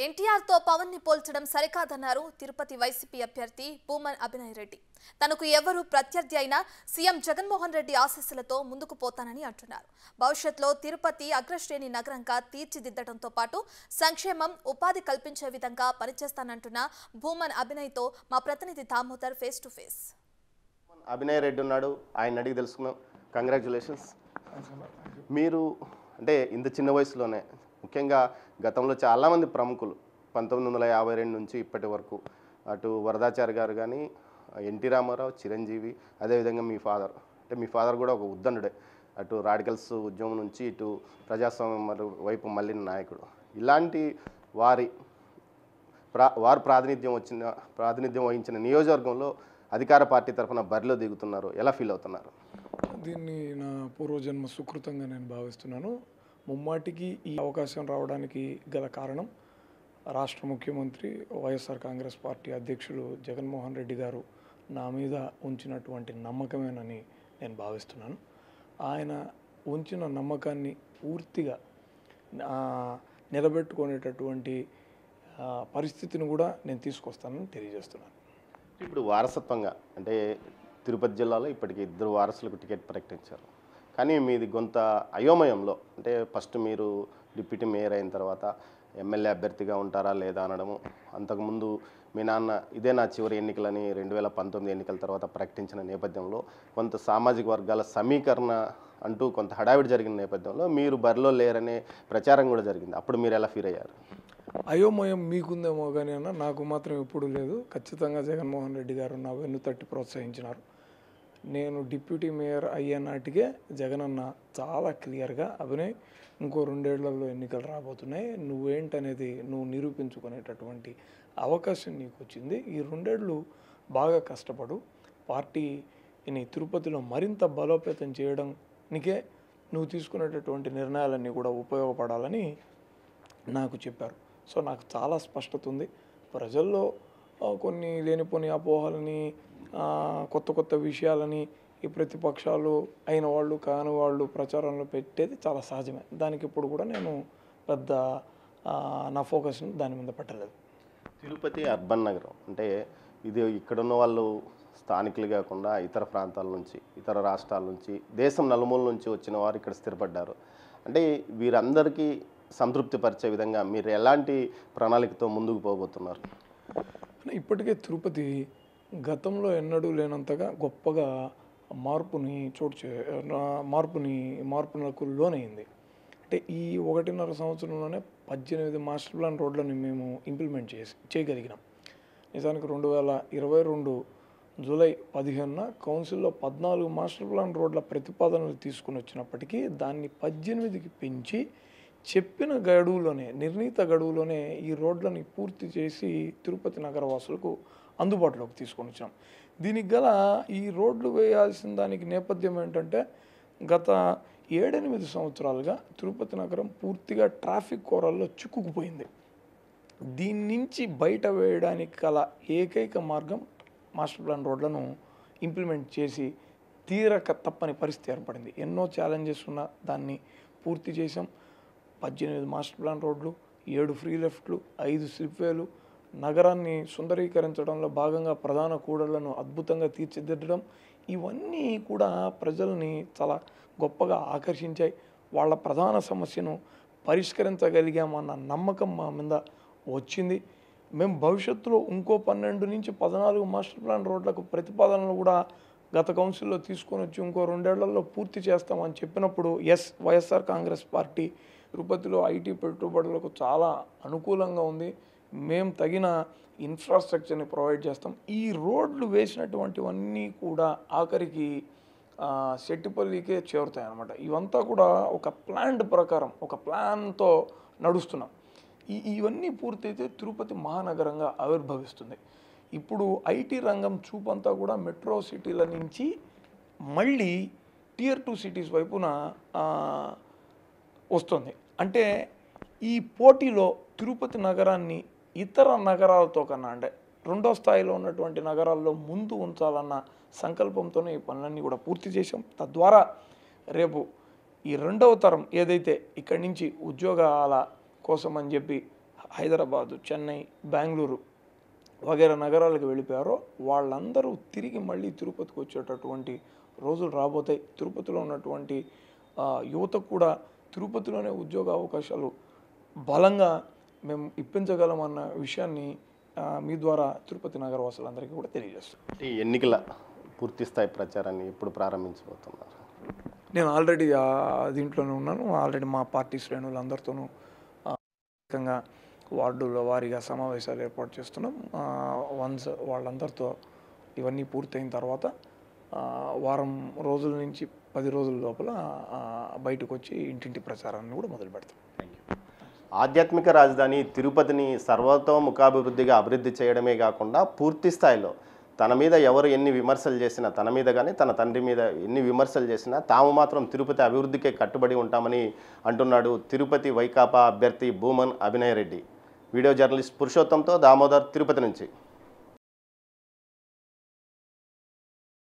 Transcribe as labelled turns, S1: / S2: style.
S1: ఎన్టీఆర్తో పవన్ ని పోల్చడం సరికాదన్నారు తిరుపతి వైసీపీ అభ్యర్థి భూమన్ అభినయ్ రెడ్డి. తనకు ఎవరు ప్రత్యర్థి అయినా సీఎం జగన్మోహన్ రెడ్డి ఆశీస్సులతో ముందుకు పోతానని అంటున్నారు. భవిష్యత్తులో తిరుపతి అగ్రశ్రేణి నగరంగా తీర్చిదిద్దడంతో పాటు సంక్షేమం, ఉపాధి కల్పించే విధంగా పనిచేస్తానంటున్న భూమన్ అభినయ్తో మా ప్రతినిధి Damodar face to face.
S2: Abhinay Reddy ఉన్నాడు, ఆయన అడిగి తెలుసుకున్నాం. కంగ్రాచులేషన్స్. మీరు అంటే ఇంత చిన్న వయసులోనే ముఖ్యంగా గతంలో చాలామంది ప్రముఖులు 1952 నుంచి ఇప్పటి వరకు అటు వరదాచారి గారు కానీ, ఎన్టీ రామారావు, చిరంజీవి, అదేవిధంగా మీ ఫాదర్ కూడా ఒక ఉద్దండుడే. అటు రాడికల్స్ ఉద్యమం నుంచి ఇటు ప్రజాస్వామ్యం వైపు మళ్ళీ నాయకుడు. ఇలాంటి వారు ప్రాతినిధ్యం వహించిన నియోజకవర్గంలో అధికార పార్టీ తరఫున బరిలో దిగుతున్నారు. ఎలా ఫీల్ అవుతున్నారు?
S3: దీన్ని నా పూర్వజన్మ సుకృతంగా నేను భావిస్తున్నాను. ముమ్మాటికి ఈ అవకాశం రావడానికి గల కారణం రాష్ట్ర ముఖ్యమంత్రి, వైఎస్ఆర్ కాంగ్రెస్ పార్టీ అధ్యక్షులు జగన్మోహన్ రెడ్డి గారు నా మీద ఉంచినటువంటి నమ్మకమేనని నేను భావిస్తున్నాను. ఆయన ఉంచిన నమ్మకాన్ని పూర్తిగా నిలబెట్టుకునేటటువంటి పరిస్థితిని కూడా నేను తీసుకొస్తానని తెలియజేస్తున్నాను.
S2: ఇప్పుడు వారసత్వంగా అంటే తిరుపతి జిల్లాలో ఇప్పటికి 2 వారసులకు టికెట్ ప్రకటించారు. కానీ మీది కొంత అయోమయంలో, అంటే ఫస్ట్ మీరు డిప్యూటీ మేయర్ అయిన తర్వాత ఎమ్మెల్యే అభ్యర్థిగా ఉంటారా లేదా అనడము, అంతకుముందు మీ నాన్న ఇదే నా చివరి ఎన్నికలని 2019 ఎన్నికల తర్వాత ప్రకటించిన నేపథ్యంలో కొంత సామాజిక వర్గాల సమీకరణ అంటూ కొంత హడావిడి జరిగిన నేపథ్యంలో మీరు బరిలో లేరనే ప్రచారం కూడా జరిగింది. అప్పుడు మీరు ఎలా ఫీల్ అయ్యారు?
S3: అయోమయం మీకుందేమో కానీ అన్న, నాకు మాత్రం ఎప్పుడూ లేదు. ఖచ్చితంగా జగన్మోహన్ రెడ్డి గారు నా వెన్ను తట్టి ప్రోత్సహించినారు. నేను డిప్యూటీ మేయర్ అయ్యే నాటికే జగనన్న చాలా క్లియర్గా, అభినయ్ ఇంకో 2 ఏళ్లలో ఎన్నికలు రాబోతున్నాయి, నువ్వేంటనేది నువ్వు నిరూపించుకునేటటువంటి అవకాశం నీకు వచ్చింది. ఈ 2 ఏళ్ళు బాగా కష్టపడు, పార్టీని తిరుపతిలో మరింత బలోపేతం చేయడానికే నువ్వు తీసుకునేటటువంటి నిర్ణయాలన్నీ కూడా ఉపయోగపడాలని నాకు చెప్పారు. సో నాకు చాలా స్పష్టత ఉంది. ప్రజల్లో కొన్ని లేనిపోని అపోహలని, కొత్త విషయాలని ఈ ప్రతిపక్షాలు అయిన వాళ్ళు కాని వాళ్ళు ప్రచారంలో పెట్టేది చాలా సహజమే. దానికి ఇప్పుడు కూడా నేను పెద్ద నా ఫోకస్ని దాని మీద పెట్టలేదు.
S2: తిరుపతి అర్బన్ నగరం అంటే ఇది ఇక్కడున్న వాళ్ళు స్థానికులు కాకుండా ఇతర ప్రాంతాల నుంచి, ఇతర రాష్ట్రాల నుంచి, దేశం నలుమూల నుంచి వచ్చిన వారు ఇక్కడ స్థిరపడ్డారు. అంటే వీరందరికీ సంతృప్తి పరిచే విధంగా మీరు ఎలాంటి ప్రణాళికతో ముందుకు పోబోతున్నారు?
S3: ఇప్పటికే తిరుపతి గతంలో ఎన్నడూ లేనంతగా గొప్పగా మార్పులకు లోనైంది. అంటే ఈ 1.5 సంవత్సరంలోనే 18 మాస్టర్ ప్లాన్ రోడ్లను మేము ఇంప్లిమెంట్ చేయగలిగినాం. నిజానికి 2022 జూలై 15న కౌన్సిల్లో 14 మాస్టర్ ప్లాన్ రోడ్ల ప్రతిపాదనలు తీసుకుని వచ్చినప్పటికీ దాన్ని 18కి పెంచి చెప్పిన గడువులోనే, నిర్ణీత గడువులోనే ఈ రోడ్లని పూర్తి చేసి తిరుపతి నగరవాసులకు అందుబాటులోకి తీసుకొని వచ్చాం. దీనికి గల ఈ రోడ్లు వేయాల్సిన దానికి నేపథ్యం ఏంటంటే, గత 7-8 సంవత్సరాలుగా తిరుపతి నగరం పూర్తిగా ట్రాఫిక్ కోరల్లో చిక్కుకుపోయింది. దీని నుంచి బయట వేయడానికి గల ఏకైక మార్గం మాస్టర్ ప్లాన్ రోడ్లను ఇంప్లిమెంట్ చేసి తీరక తప్పని పరిస్థితి ఏర్పడింది. ఎన్నో ఛాలెంజెస్ ఉన్న దాన్ని పూర్తి చేసాం. 18 మాస్టర్ ప్లాన్ రోడ్లు, 7 ఫ్రీ లెఫ్ట్లు, 5 స్లిప్వేలు, నగరాన్ని సుందరీకరించడంలో భాగంగా ప్రధాన కూడళ్లను అద్భుతంగా తీర్చిదిద్దడం, ఇవన్నీ కూడా ప్రజల్ని చాలా గొప్పగా ఆకర్షించాయి. వాళ్ళ ప్రధాన సమస్యను పరిష్కరించగలిగామన్న నమ్మకం మా మీద వచ్చింది. మేము భవిష్యత్తులో ఇంకో 12 నుంచి 14 మాస్టర్ ప్లాన్ రోడ్లకు ప్రతిపాదనలు కూడా గత కౌన్సిల్లో తీసుకొని వచ్చి ఇంకో 2 ఏళ్లలో పూర్తి చేస్తామని చెప్పినప్పుడు వైఎస్ఆర్ కాంగ్రెస్ పార్టీ తిరుపతిలో ఐటీ పెట్టుబడులకు చాలా అనుకూలంగా ఉంది, మేము తగిన ఇన్ఫ్రాస్ట్రక్చర్ని ప్రొవైడ్ చేస్తాం. ఈ రోడ్లు వేసినటువంటివన్నీ కూడా ఆఖరికి సెట్టిపల్లికే చేరుతాయి అన్నమాట. ఇవంతా కూడా ఒక ప్లాన్డ్ ప్రకారం, ఒక ప్లాన్తో నడుస్తున్నాం. ఇవన్నీ పూర్తయితే తిరుపతి మహానగరంగా ఆవిర్భవిస్తుంది. ఇప్పుడు ఐటీ రంగం చూపంతా కూడా మెట్రో సిటీల నుంచి మళ్ళీ Tier 2 సిటీస్ వైపున వస్తుంది. అంటే ఈ పోటీలో తిరుపతి నగరాన్ని ఇతర నగరాలతో కన్నా, అంటే 2వ స్థాయిలో ఉన్నటువంటి నగరాల్లో ముందు ఉంచాలన్న సంకల్పంతోనే ఈ పనులన్నీ కూడా పూర్తి చేసాం. తద్వారా రేపు ఈ 2వ తరం ఏదైతే ఇక్కడి నుంచి ఉద్యోగాల కోసం అని చెప్పి హైదరాబాదు, చెన్నై, బెంగళూరు వగైరా నగరాలకు వెళ్ళిపోయారో వాళ్ళందరూ తిరిగి మళ్ళీ తిరుపతికి వచ్చేటటువంటి రోజులు రాబోతాయి. తిరుపతిలో ఉన్నటువంటి యువతకు కూడా తిరుపతిలోనే ఉద్యోగ అవకాశాలు బలంగా మేము ఇప్పించగలమన్న విషయాన్ని మీ ద్వారా తిరుపతి నగరవాసులందరికీ కూడా తెలియజేస్తాం.
S2: ఈ ఎన్నికల పూర్తి స్థాయి ప్రచారాన్ని ఎప్పుడు ప్రారంభించబోతున్నారు?
S3: నేను ఆల్రెడీ దీంట్లోనే ఉన్నాను. ఆల్రెడీ మా పార్టీ శ్రేణులందరితోనూ ముఖ్యంగా వార్డుల వారీగా సమావేశాలు ఏర్పాటు చేస్తున్నాం. వన్స్ వాళ్ళందరితో ఇవన్నీ పూర్తయిన తర్వాత వారం రోజుల నుంచి 10 రోజుల లోపల బయటకు వచ్చి ఇంటింటి ప్రచారాన్ని కూడా మొదలు పెడతాం.
S2: ఆధ్యాత్మిక రాజధాని తిరుపతిని సర్వతోముఖాభివృద్ధిగా అభివృద్ధి చేయడమే కాకుండా పూర్తి స్థాయిలో తన మీద ఎవరు ఎన్ని విమర్శలు చేసినా, తన మీద కానీ తన తండ్రి మీద ఎన్ని విమర్శలు చేసినా తాము మాత్రం తిరుపతి అభివృద్ధికే కట్టుబడి ఉంటామని అంటున్నాడు తిరుపతి వైకాపా అభ్యర్థి భూమన్ అభినయ్ రెడ్డి. వీడియో జర్నలిస్ట్ పురుషోత్తంతో దామోదర్, తిరుపతి నుంచి.